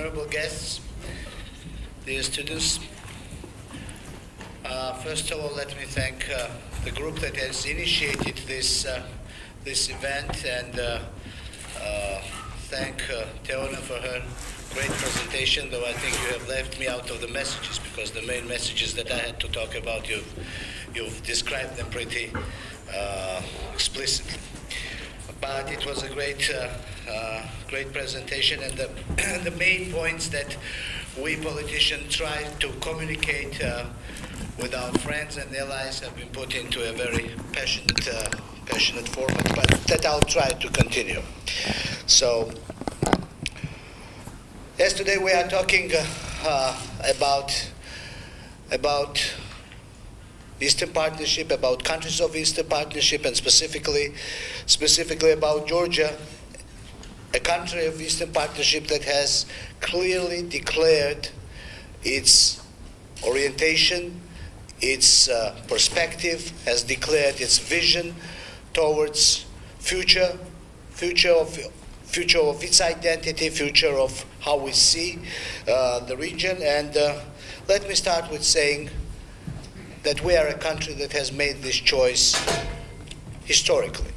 honorable guests, dear students. First of all, let me thank the group that has initiated this event, and thank Teona for her great presentation, though I think you have left me out of the messages, because the main messages that I had to talk about, you've described them pretty explicitly. But it was a great presentation, and the main points that we politicians try to communicate with our friends and allies have been put into a very passionate format, but that I'll try to continue. So, yes, today we are talking about Eastern Partnership, about countries of Eastern Partnership, and specifically about Georgia, a country of Eastern Partnership that has clearly declared its orientation, its perspective, has declared its vision towards future of its identity, future of how we see the region. And let me start with saying that we are a country that has made this choice historically.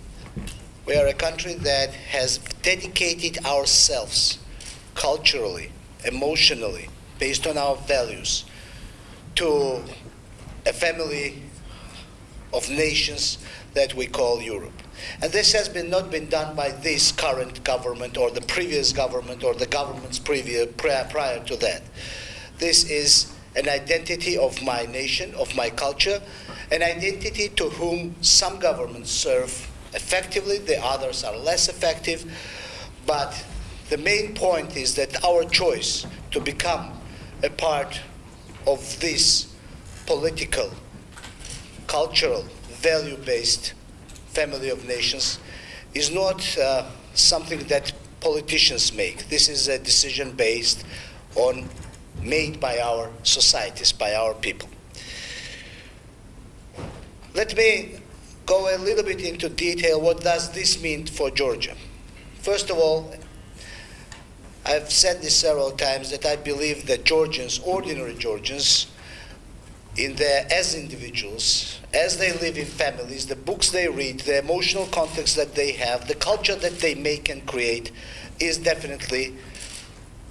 We are a country that has dedicated ourselves culturally, emotionally, based on our values, to a family of nations that we call Europe. And this has not been done by this current government or the previous government or the governments prior to that. This is an identity of my nation, of my culture, an identity to whom some governments serve effectively, the others are less effective. But the main point is that our choice to become a part of this political, cultural, value-based family of nations is not something that politicians make. This is a decision based on made by our societies, by our people. Let me go a little bit into detail. What does this mean for Georgia? First of all, I've said this several times, that I believe that Georgians, ordinary Georgians, as individuals, as they live in families, the books they read, the emotional context that they have, the culture that they make and create, is definitely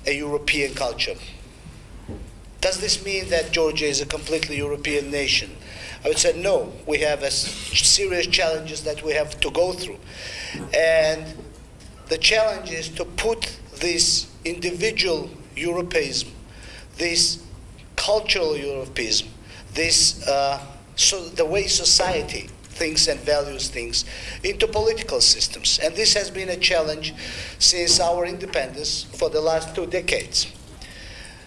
a European culture. Does this mean that Georgia is a completely European nation? I would say no. We have serious challenges that we have to go through. And the challenge is to put this individual Europeism, this cultural Europeism, the way society thinks and values things, into political systems. And this has been a challenge since our independence for the last 2 decades.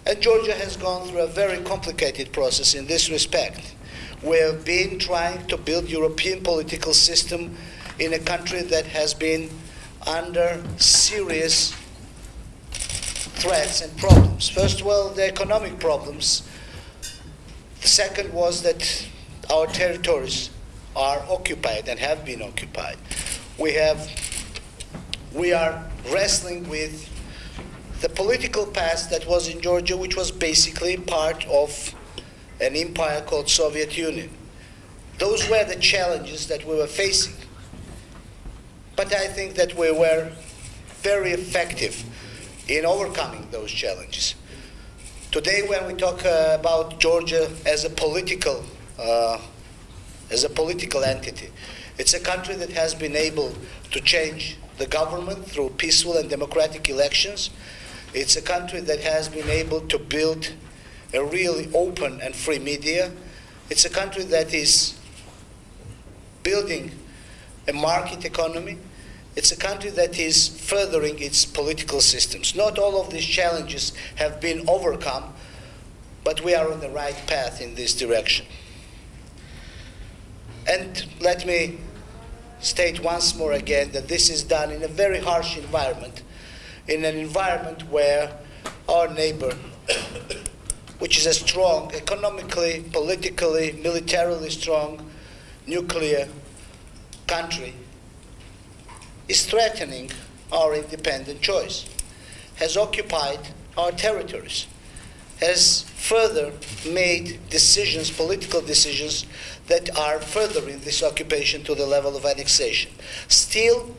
And Georgia has gone through a very complicated process in this respect. We have been trying to build European political system in a country that has been under serious threats and problems. First of all, the economic problems. The second was that our territories are occupied and have been occupied. We are wrestling with the political past that was in Georgia, which was basically part of an empire called Soviet Union. Those were the challenges that we were facing. But I think that we were very effective in overcoming those challenges. Today, when we talk about Georgia as a political entity, it's a country that has been able to change the government through peaceful and democratic elections. It's a country that has been able to build a really open and free media. It's a country that is building a market economy. It's a country that is furthering its political systems. Not all of these challenges have been overcome, but we are on the right path in this direction. And let me state once more again that this is done in a very harsh environment, in an environment where our neighbor, which is a strong, economically, politically, militarily strong, nuclear country, is threatening our independent choice, has occupied our territories, has further made decisions, political decisions, that are furthering this occupation to the level of annexation. Still,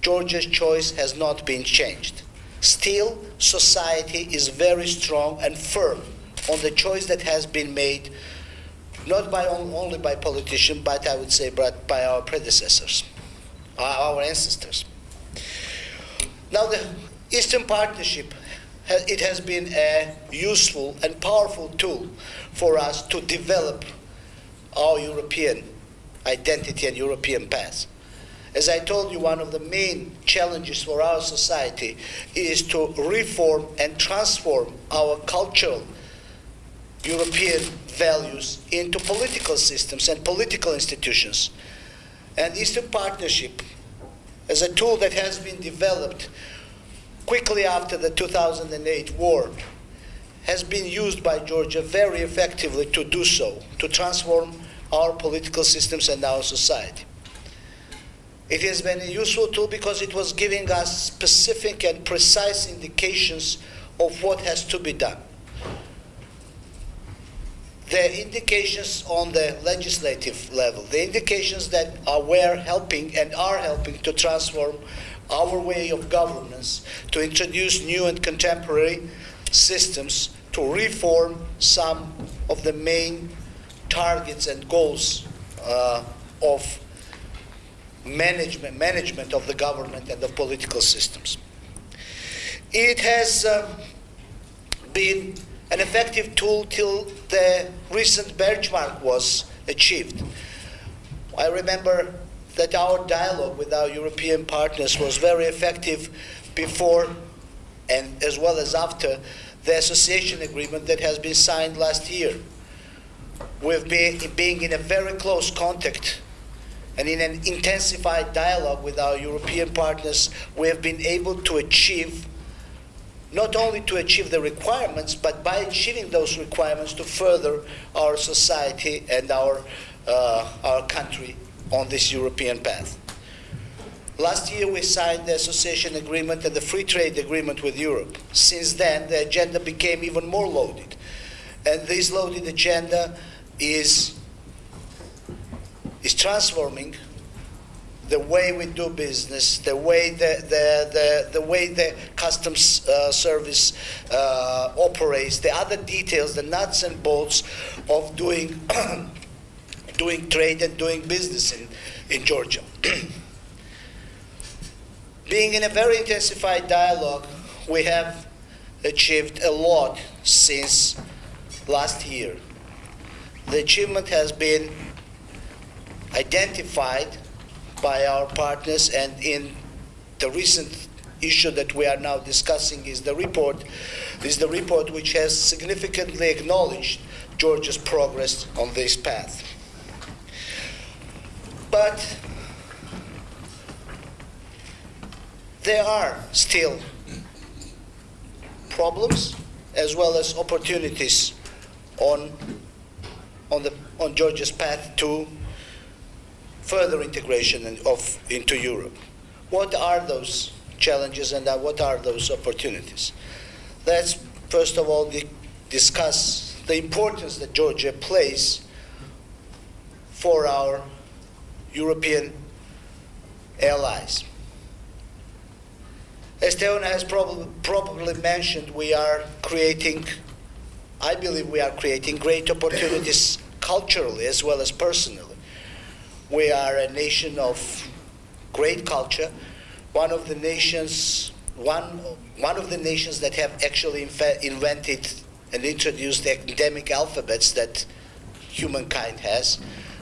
Georgia's choice has not been changed. Still, society is very strong and firm on the choice that has been made, not only by politicians, but I would say by our predecessors, our ancestors. Now, the Eastern Partnership, it has been a useful and powerful tool for us to develop our European identity and European path. As I told you, one of the main challenges for our society is to reform and transform our cultural European values into political systems and political institutions. And Eastern Partnership, as a tool that has been developed quickly after the 2008 war, has been used by Georgia very effectively to do so, to transform our political systems and our society. It has been a useful tool because it was giving us specific and precise indications of what has to be done. The indications on the legislative level, the indications that were helping and are helping to transform our way of governance, to introduce new and contemporary systems, to reform some of the main targets and goals of management of the government and of political systems. It has been an effective tool till the recent benchmark was achieved. I remember that our dialogue with our European partners was very effective before and as well as after the association agreement that has been signed last year. We've been being in a very close contact and in an intensified dialogue with our European partners, we have been able to achieve, not only to achieve the requirements, but by achieving those requirements to further our society and our country on this European path. Last year we signed the association agreement and the free trade agreement with Europe. Since then, the agenda became even more loaded. And this loaded agenda is transforming the way we do business, the way the customs service operates, the other details, the nuts and bolts of doing doing trade and doing business in Georgia. Being in a very intensified dialogue, we have achieved a lot since last year. The achievement has been identified by our partners, and in the recent issue that we are now discussing is the report which has significantly acknowledged Georgia's progress on this path. But there are still problems as well as opportunities on Georgia's path to further integration into Europe. What are those challenges and what are those opportunities? Let's first of all discuss the importance that Georgia plays for our European allies. As Teona has probably mentioned, I believe we are creating great opportunities culturally as well as personally. We are a nation of great culture, one of the nations that have actually invented and introduced the academic alphabets that humankind has,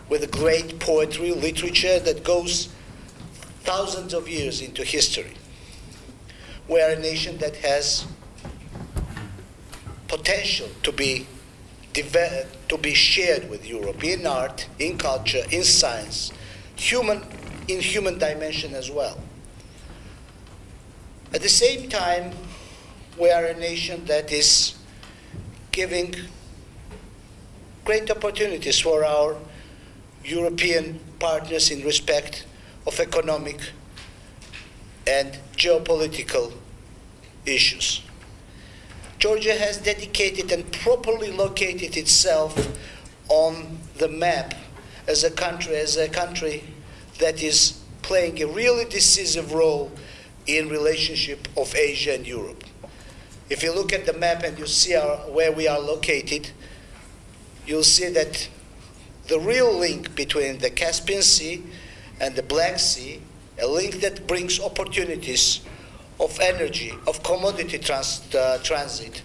with a great poetry, literature that goes thousands of years into history. We are a nation that has potential to be shared with Europe in art, in culture, in science, in human dimension as well. At the same time, we are a nation that is giving great opportunities for our European partners in respect of economic and geopolitical issues. Georgia has dedicated and properly located itself on the map as a country that is playing a really decisive role in relationship of Asia and Europe. If you look at the map and you see where we are located, you'll see that the real link between the Caspian Sea and the Black Sea, a link that brings opportunities of energy, of commodity transit,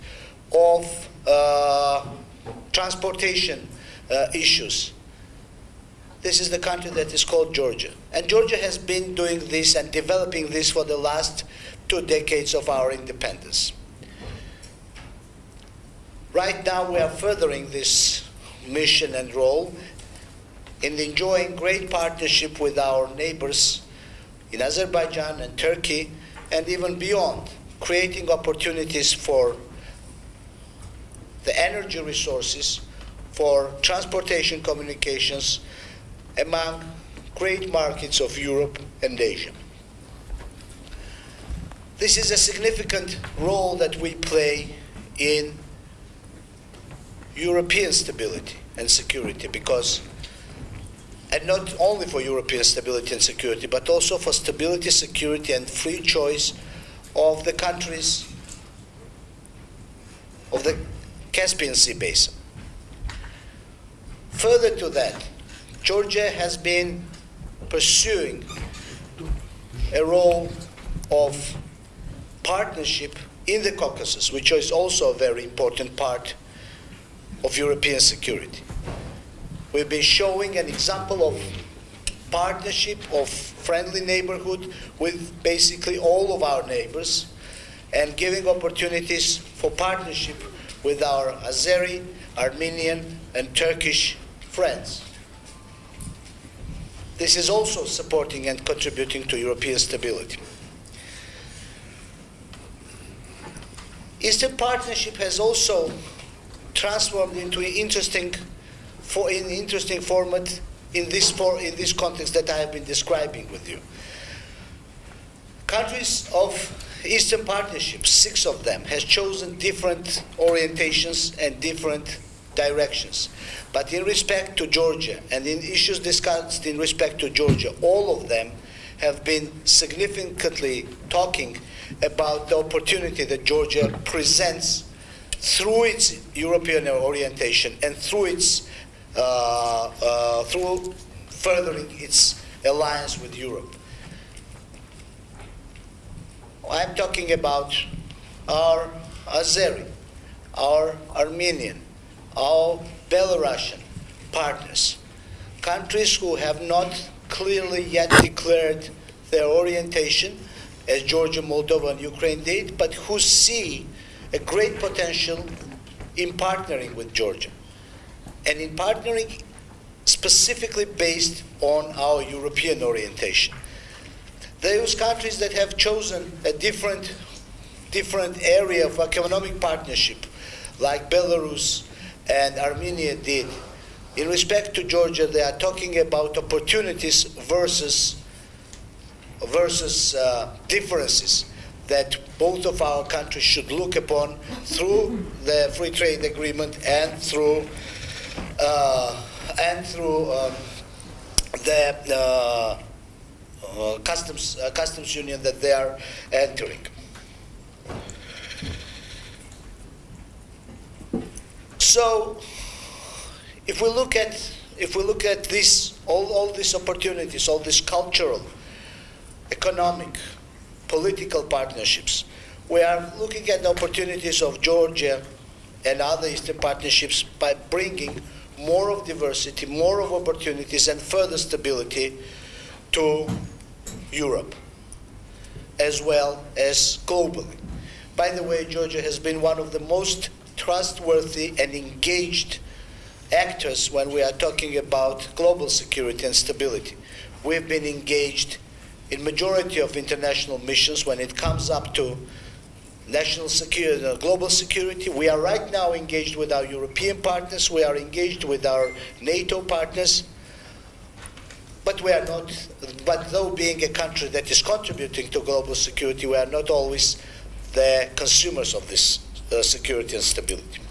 of transportation issues. This is the country that is called Georgia. And Georgia has been doing this and developing this for the last 2 decades of our independence. Right now we are furthering this mission and role in enjoying great partnership with our neighbors in Azerbaijan and Turkey and even beyond, creating opportunities for the energy resources, for transportation communications among great markets of Europe and Asia. This is a significant role that we play in European stability and security because, and not only for European stability and security, but also for stability, security, and free choice of the countries of the Caspian Sea basin. Further to that, Georgia has been pursuing a role of partnership in the Caucasus, which is also a very important part of European security. We've been showing an example of partnership, of friendly neighborhood with basically all of our neighbors and giving opportunities for partnership with our Azeri, Armenian, and Turkish friends. This is also supporting and contributing to European stability. Eastern Partnership has also transformed into an interesting format in this context that I have been describing with you. Countries of Eastern Partnership, 6 of them, has chosen different orientations and different directions. But in respect to Georgia and in issues discussed in respect to Georgia, all of them have been significantly talking about the opportunity that Georgia presents through its European orientation and through its through furthering its alliance with Europe. I'm talking about our Azeri, our Armenian, our Belarusian partners, countries who have not clearly yet declared their orientation, as Georgia, Moldova, and Ukraine did, but who see a great potential in partnering with Georgia, and in partnering specifically based on our European orientation. Those countries that have chosen a different area of economic partnership, like Belarus and Armenia did, in respect to Georgia, they are talking about opportunities versus differences that both of our countries should look upon through the free trade agreement and through the customs union that they are entering. So, if we look at this, all these opportunities, all these cultural, economic, political partnerships, we are looking at the opportunities of Georgia and other Eastern partnerships by bringing more of diversity, more of opportunities, and further stability to Europe, as well as globally. By the way, Georgia has been one of the most trustworthy and engaged actors when we are talking about global security and stability. We've been engaged in majority of international missions when it comes up to national security, global security. We are right now engaged with our European partners. We are engaged with our NATO partners. But we are not, but though being a country that is contributing to global security, we are not always the consumers of this security and stability.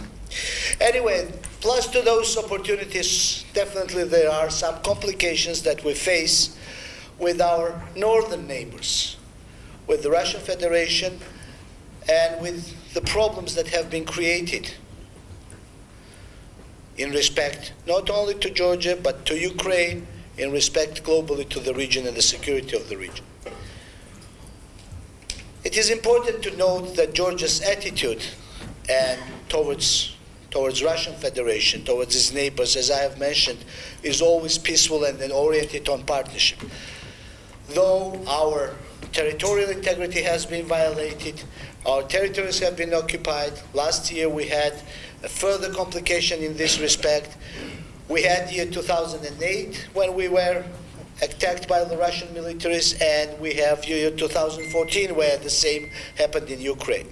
Anyway, plus to those opportunities, definitely there are some complications that we face with our northern neighbors, with the Russian Federation, and with the problems that have been created in respect not only to Georgia, but to Ukraine, in respect globally to the region and the security of the region. It is important to note that Georgia's attitude and towards Russian Federation, towards its neighbors, as I have mentioned, is always peaceful and oriented on partnership. Though our territorial integrity has been violated, our territories have been occupied. Last year we had a further complication in this respect. We had the year 2008 when we were attacked by the Russian militaries, and we have year 2014 where the same happened in Ukraine.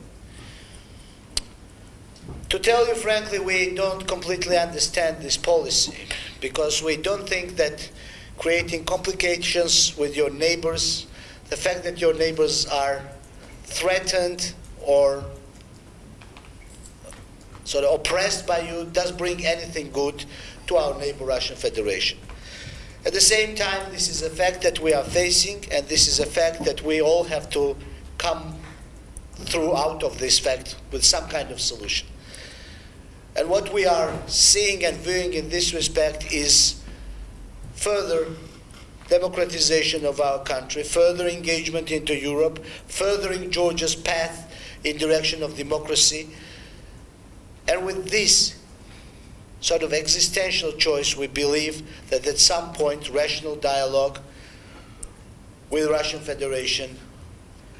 To tell you frankly, we don't completely understand this policy, because we don't think that creating complications with your neighbors, the fact that your neighbors are threatened or sort of oppressed by you, does bring anything good to our neighbor Russian Federation. At the same time, this is a fact that we are facing, and this is a fact that we all have to come through out of this fact with some kind of solution. And what we are seeing and viewing in this respect is further democratization of our country, further engagement into Europe, furthering Georgia's path in direction of democracy. And with this sort of existential choice, we believe that at some point rational dialogue with the Russian Federation,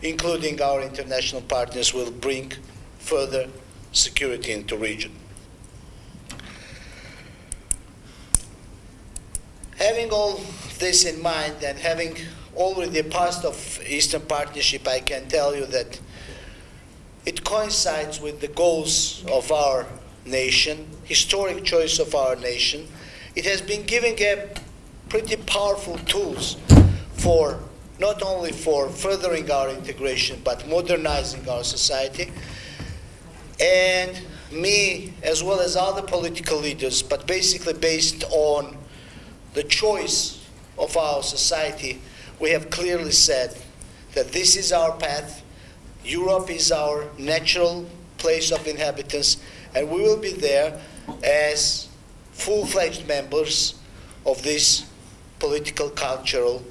including our international partners, will bring further security into the region. Having all this in mind and having already passed of Eastern Partnership, I can tell you that it coincides with the goals of our nation, historic choice of our nation. It has been giving a pretty powerful tools for not only for furthering our integration, but modernizing our society. And me, as well as other political leaders, but basically based on the choice of our society, we have clearly said that this is our path. Europe is our natural place of inhabitance, and we will be there as full-fledged members of this political, cultural,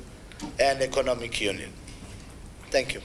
and economic union. Thank you.